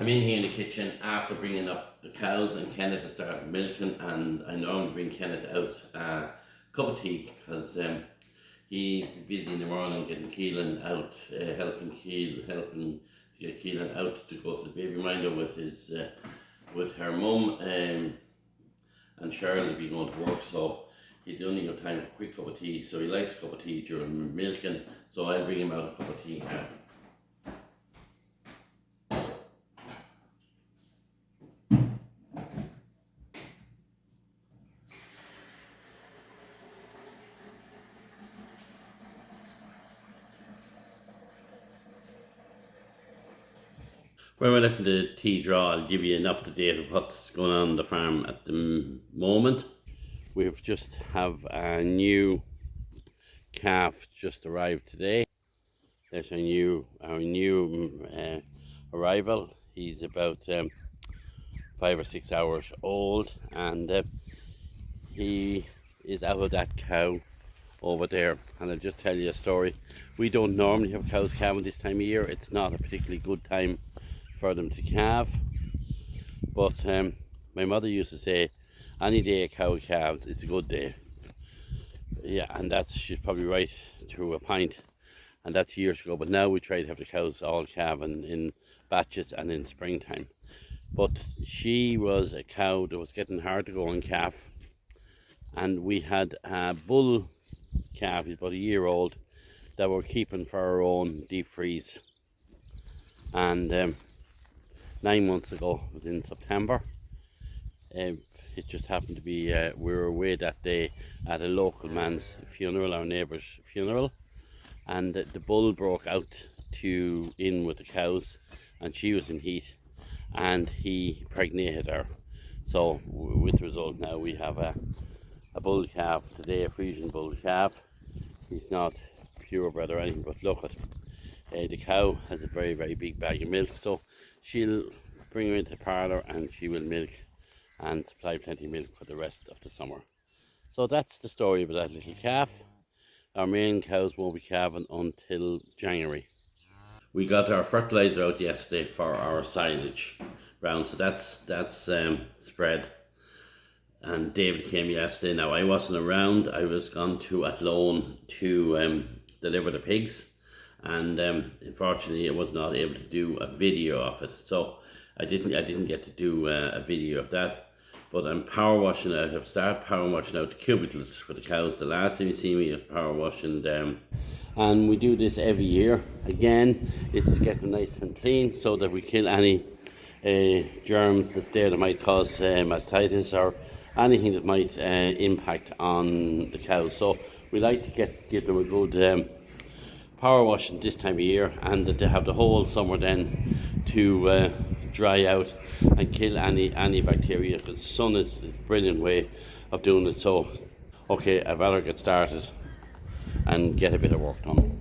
I'm in here in the kitchen after bringing up the cows, and Kenneth has started milking, and I normally bring Kenneth out a cup of tea because he's busy in the morning getting Keelan out, helping to get Keelan out to go to the baby minder with his with her mum, and Cheryl will be going to work, so he'd only have time for a quick cup of tea. So he likes a cup of tea during milking, so I'll bring him out a cup of tea now. When we're letting the tea draw, I'll give you an up-to-date of what's going on the farm at the moment. We've just have a new calf just arrived today. There's our new arrival. He's about 5 or 6 hours old, and he is out of that cow over there. And I'll just tell you a story. We don't normally have cows calving this time of year. It's not a particularly good time for them to calve, but my mother used to say, any day a cow calves, it's a good day. Yeah, and she's probably right to a point, and that's years ago. But now we try to have the cows all calving in batches and in springtime. But she was a cow that was getting hard to go and calf, and we had a bull calf, he's about a year old, that we're keeping for our own deep freeze. And 9 months ago, it was in September, it just happened to be, we were away that day at a local man's funeral, our neighbour's funeral, and the bull broke out in with the cows, and she was in heat, and he impregnated her. So with the result now we have a bull calf today, a Frisian bull calf. He's not purebred or anything, but look at the cow has a very, very big bag of milk, so she'll bring her into the parlour and she will milk and supply plenty of milk for the rest of the summer. So that's the story about that little calf. Our main cows won't be calving until January. We got our fertiliser out yesterday for our silage round, so that's spread. And David came yesterday. Now I wasn't around. I was gone to Athlone to deliver the pigs, and unfortunately I was not able to do a video of it, so I didn't get to do a video of that. But I'm power washing. I have started power washing out the cubicles for the cows. The last time you see me is power washing them, and we do this every year. Again, it's to get them nice and clean so that we kill any germs that's there that might cause mastitis or anything that might impact on the cows. So we like to give them a good power washing this time of year, and that they have the whole summer then to dry out and kill any bacteria, because the sun is a brilliant way of doing it. So okay, I better get started and get a bit of work done.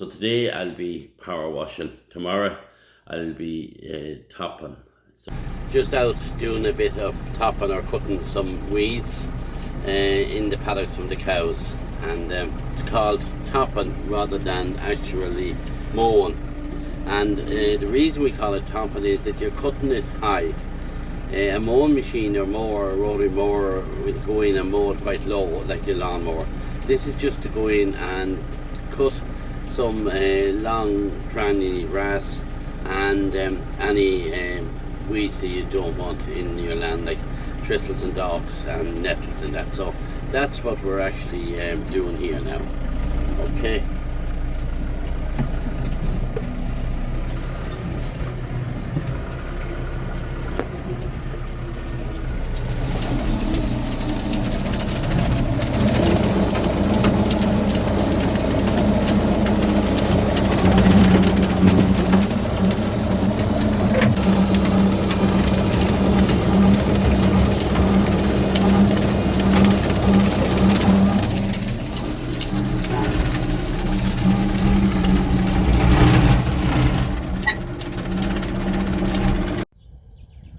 So today I'll be power washing. Tomorrow I'll be topping. So just out doing a bit of topping or cutting some weeds in the paddocks from the cows, and it's called topping rather than actually mowing. And the reason we call it topping is that you're cutting it high. A mowing machine or mower, a rotary mower, will go in and mow it quite low, like your lawnmower. This is just to go in and cut some long cranny grass and any weeds that you don't want in your land, like thistles and docks and nettles and that. So that's what we're actually doing here now. Okay.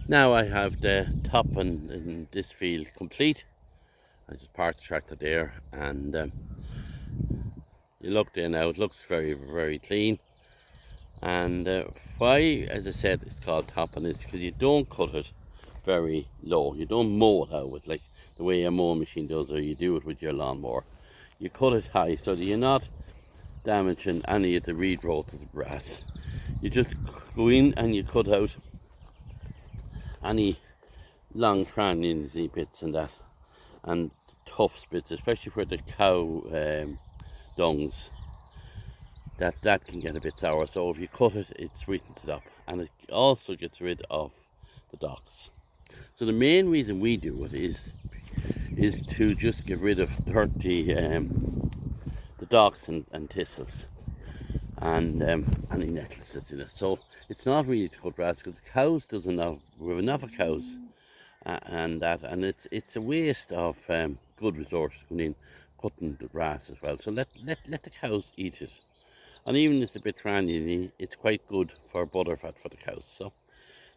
Now I have the topping in this field complete. I just parked the tractor there, and you look there now, it looks very, very clean. And why, as I said, it's called topping is because you don't cut it very low. You don't mow it out with like the way a mowing machine does, or you do it with your lawnmower. You cut it high so that you're not damaging any of the reed growth of the grass. You just go in and you cut out any long tranny bits and that, and tough bits, especially for the cow dungs, that can get a bit sour. So if you cut it, it sweetens it up, and it also gets rid of the docks. So the main reason we do it is to just get rid of dirty the docks and thistles and any nettles that's in it. So it's not really to cut grass, because cows doesn't have, we have enough of cows and it's a waste of good resources going in cutting the grass as well. So let the cows eat it, and even if it's a bit tranny, it's quite good for butter fat for the cows. So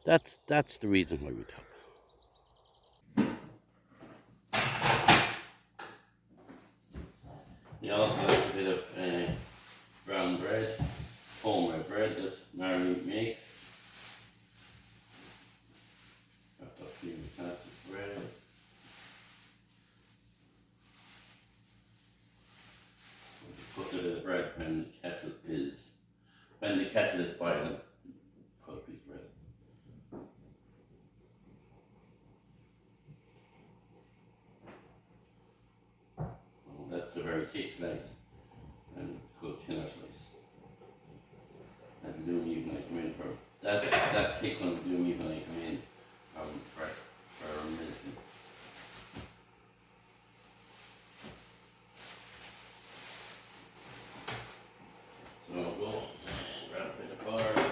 that's the reason why we top. You also have a bit of brown bread, homemade bread that Mary makes. Wrapped up in plastic bread. Put the bread when the kettle is boiling. Put a piece of bread. Oh, that's a very thick slice, and good thinner slice. That'll do me when I come in for that thick one will do me when I come in for milking. So I'll go and grab a bit of butter.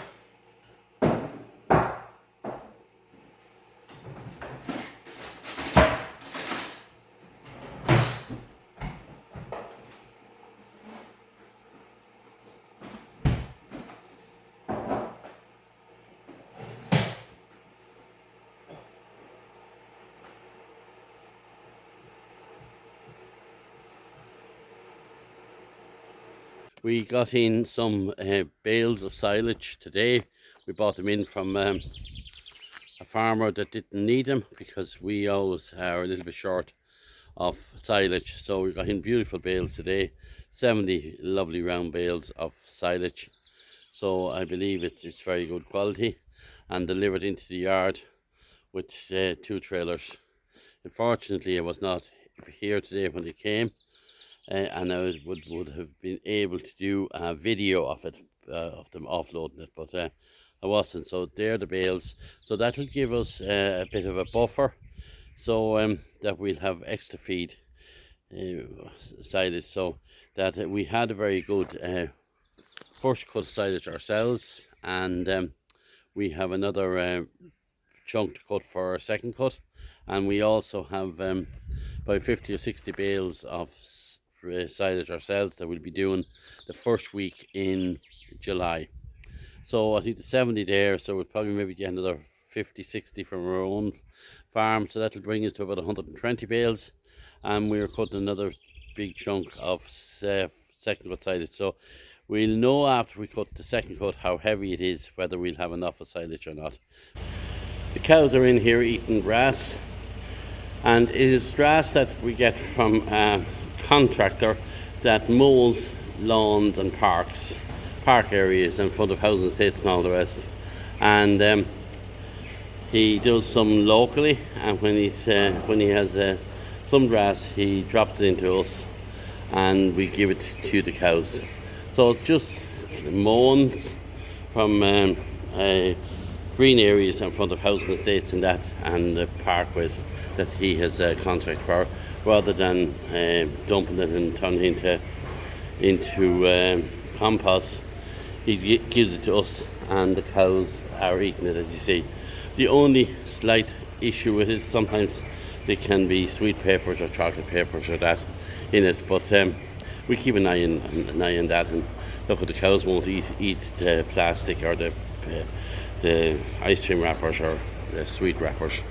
We got in some bales of silage today. We bought them in from a farmer that didn't need them, because we always are a little bit short of silage. So we got in beautiful bales today, 70 lovely round bales of silage. So I believe it's very good quality, and delivered into the yard with 2 trailers. Unfortunately, I was not here today when it came. And I would have been able to do a video of it, of them offloading it, but I wasn't. So they're the bales. So that'll give us a bit of a buffer, so that we'll have extra feed silage. So that we had a very good first cut silage ourselves, and we have another chunk to cut for our second cut, and we also have about 50 or 60 bales of silage ourselves that we'll be doing the first week in July. So I think the 70 there, so we'll probably maybe get another 50, 60 from our own farm. So that'll bring us to about 120 bales. And we're cutting another big chunk of second cut silage. So we'll know after we cut the second cut how heavy it is, whether we'll have enough of silage or not. The cows are in here eating grass. And it is grass that we get from a contractor that mows lawns and park areas in front of housing estates and all the rest. And he does some locally, and when he has some grass, he drops it into us, and we give it to the cows. So it's just mowings from green areas in front of housing estates and that, and the parkways that he has a contract for, rather than dumping it and turning it into compost. He gives it to us, and the cows are eating it, as you see. The only slight issue with it, sometimes there can be sweet papers or chocolate papers or that in it, but we keep an eye on that. And look, the cows won't eat the plastic or the ice cream wrappers or the sweet wrappers.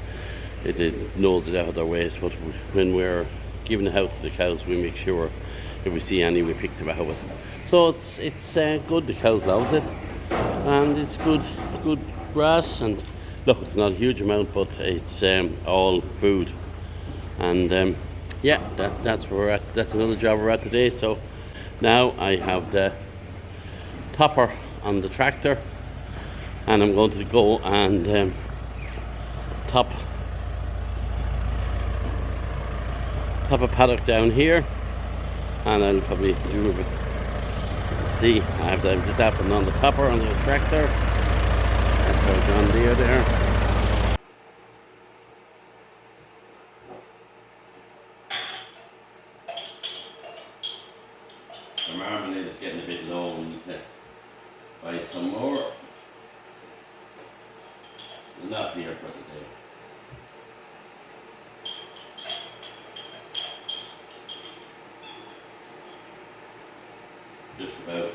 It knows it out of their ways, but when we're giving it out to the cows, we make sure if we see any, we pick them out. So it's good. The cows loves it, and it's good grass. And look, it's not a huge amount, but it's all food. And yeah, that's where we're at. That's another job we're at today. So now I have the topper on the tractor, and I'm going to go and top a paddock down here, and I'll probably do it. See, I have just happened on the topper on the tractor. That's our John Deere there. The marmalade is getting a bit low. We need to buy some more. We're not here for today. Just about.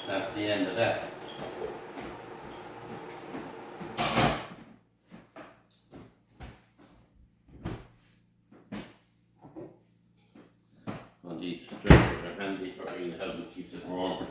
That's the end of that. Well, these stretchers are handy for being out and keeps it warm.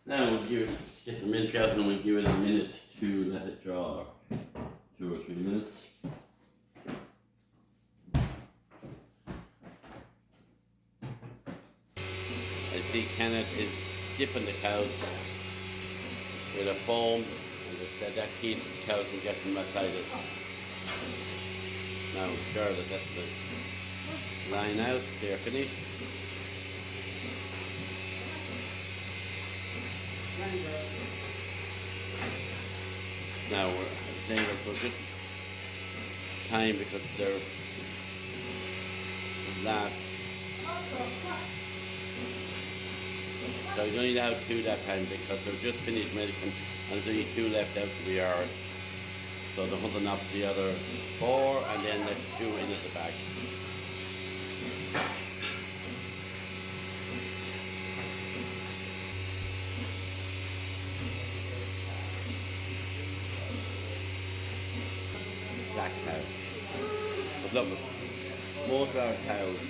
Now we'll get the milk out, and we'll give it a minute to let it draw, 2 or 3 minutes. I see Kenneth is dipping the cows with a foam, and that keeps the cows from getting excited. Now we're sure that that's the line out, they're finished. Now we're saying for a good time because they're last. So we only allowed 2 that time because they're just finished milking, and there's only 2 left out to the yard. So they're hunting up the other 4, and then there's 2 in at the back. Black cow. But look, most of our cows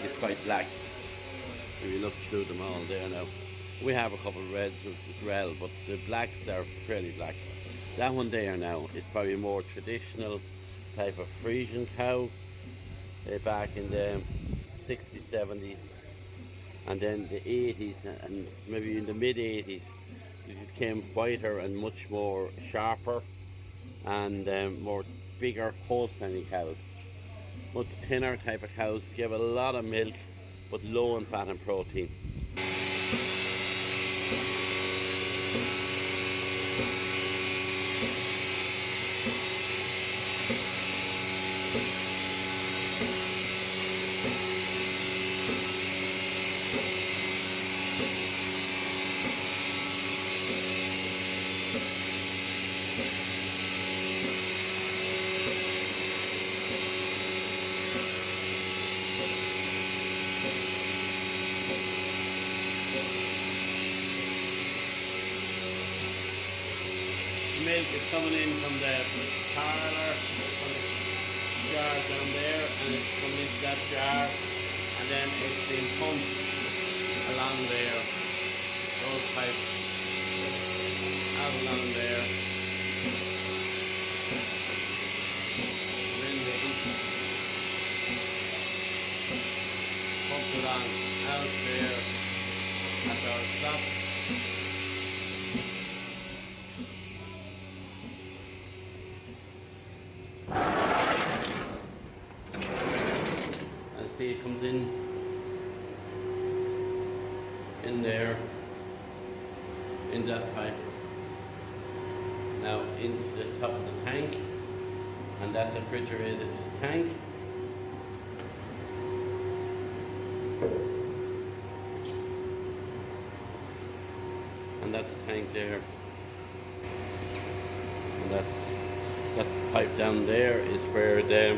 is quite black. If you look through them all there now, we have a couple of reds as well, but the blacks are fairly black. That one there now is probably a more traditional type of Frisian cow back in the 60s, 70s, and then the 80s and maybe in the mid 80s it became whiter and much more sharper and more bigger Holstein cows. Much thinner type of cows, give a lot of milk but low in fat and protein. Milk is coming in from the parlour, from the jar down there, and it's coming into that jar, and then it's being pumped along there, those pipes out along there, and then they pump it on out there at our stop. See, it comes in there, in that pipe, now into the top of the tank, and that's a refrigerated tank. And that's a tank there, and that pipe down there is where the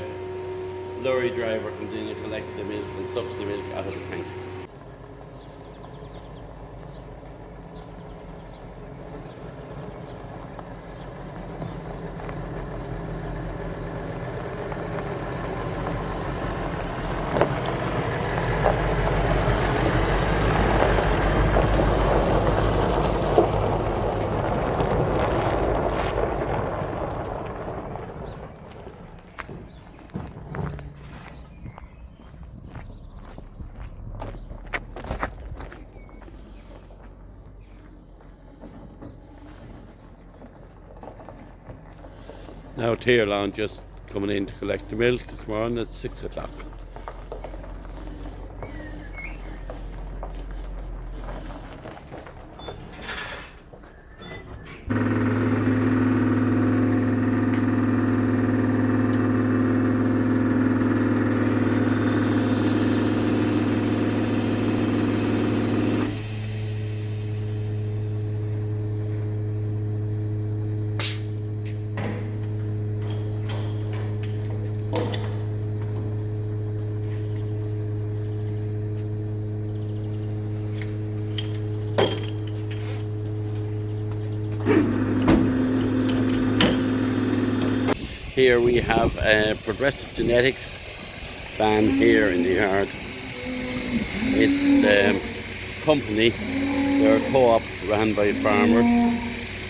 lorry driver comes in and collects the milk and sucks the milk out of the tank. Now Tyrlon just coming in to collect the milk this morning at 6 o'clock. Here we have a Progressive Genetics van here in the yard. It's the company, they're a co-op run by farmers,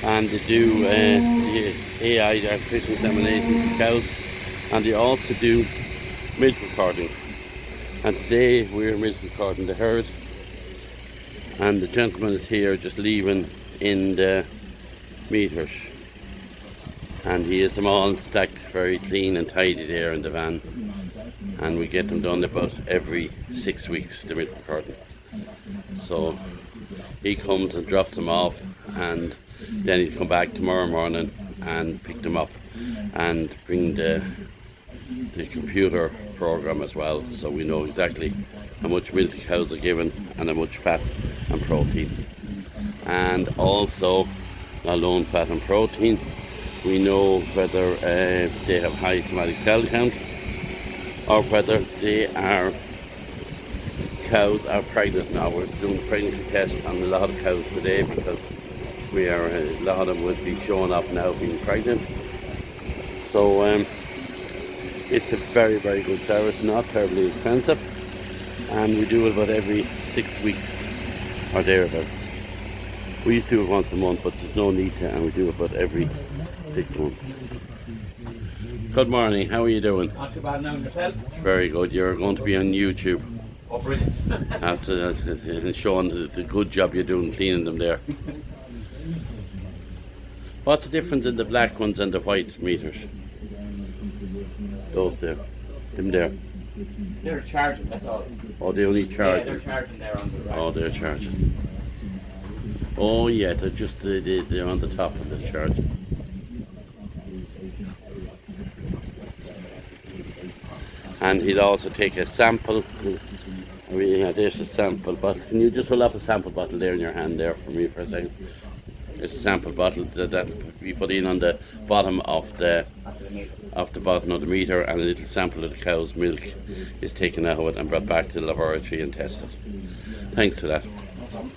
and they do the AI, the artificial insemination of cows, and they also do milk recording. And today we're milk recording the herd, and the gentleman is here just leaving in the meters. And he has them all stacked very clean and tidy there in the van, and we get them done about every 6 weeks, the milk recording. So he comes and drops them off, and then he'll come back tomorrow morning and pick them up and bring the computer program as well, so we know exactly how much milk the cows are given and how much fat and protein. And also, not alone fat and protein, we know whether they have high somatic cell count or whether cows are pregnant. Now we're doing pregnancy tests on a lot of cows today because a lot of them would be showing up now being pregnant. So It's a very, very good service, not terribly expensive, and we do it about every 6 weeks or thereabouts. We used to do it once a month, but there's no need to, and we do it about every 6 months. Good morning, how are you doing? Not too bad now, yourself? Very good. You're going to be on YouTube Oh, brilliant. after showing the good job you're doing cleaning them there. What's the difference in the black ones and the white meters? Those there. Them there. They're charging, that's all. Oh, they only charge. Yeah, they're charging there on the right. Oh, they're charging. Oh, yeah, they're just they're on the top of the charge. And he'll also take a sample. Yeah, there's a sample bottle. Can you just hold up a sample bottle there in your hand there for me for a second? It's a sample bottle that'll be put in on the bottom of the bottom of the meter, and a little sample of the cow's milk is taken out of it and brought back to the laboratory and tested. Thanks for that. No problem.